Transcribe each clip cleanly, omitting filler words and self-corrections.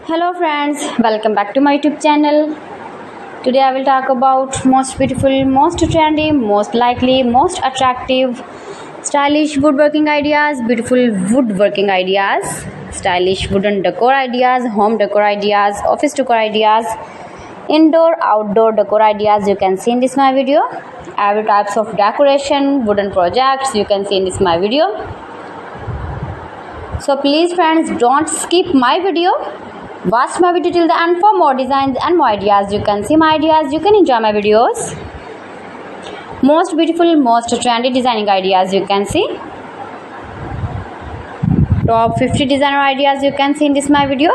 Hello friends, welcome back to my YouTube channel. Today I will talk about most beautiful, most trendy, most likely, most attractive, stylish woodworking ideas, beautiful woodworking ideas, stylish wooden decor ideas, home decor ideas, office decor ideas, indoor, outdoor decor ideas you can see in this my video. Every types of decoration, wooden projects you can see in this my video. So please friends, don't skip my video. Watch my video till the end for more designs and more ideas. You can see my ideas, you can enjoy my videos. Most beautiful, most trendy designing ideas you can see. Top 50 designer ideas you can see in this my video.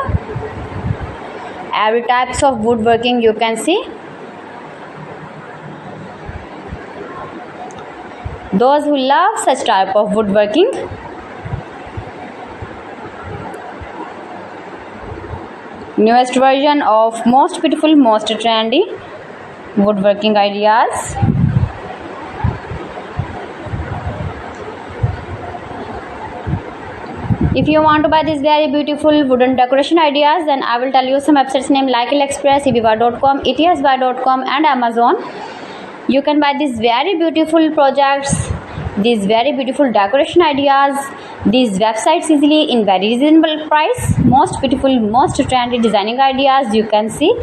Every types of woodworking you can see. Those who love such type of woodworking, newest version of most beautiful, most trendy woodworking ideas. If you want to buy these very beautiful wooden decoration ideas, then I will tell you some websites name like AliExpress, eBay.com, ETSbuy.com and Amazon. You can buy these very beautiful projects, these very beautiful decoration ideas, these websites easily in very reasonable price. Most beautiful, most trendy designing ideas you can see.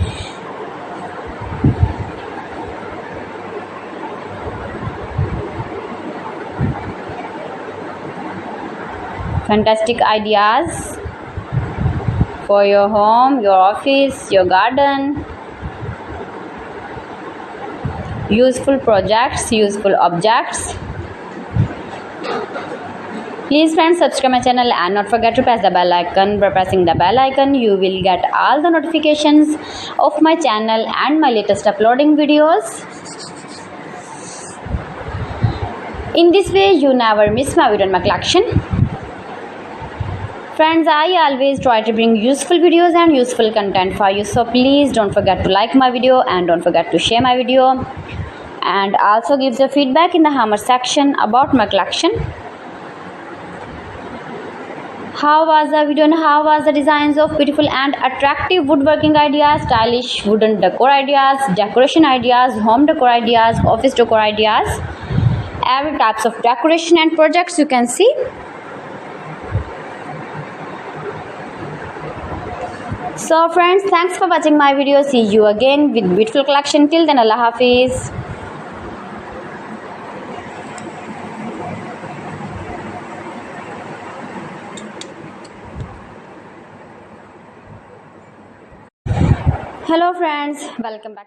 Fantastic ideas for your home, your office, your garden. Useful projects, useful objects. Please friends, subscribe my channel and not forget to press the bell icon. By pressing the bell icon, you will get all the notifications of my channel and my latest uploading videos. In this way, you never miss my video in my collection. Friends, I always try to bring useful videos and useful content for you. So please don't forget to like my video and don't forget to share my video. And also give your feedback in the comment section about my collection. How was the video and how was the designs of beautiful and attractive woodworking ideas, stylish wooden decor ideas, decoration ideas, home decor ideas, office decor ideas, every types of decoration and projects you can see. So friends, thanks for watching my video. See you again with beautiful collection. Till then, Allah Hafiz. Hello friends, welcome back.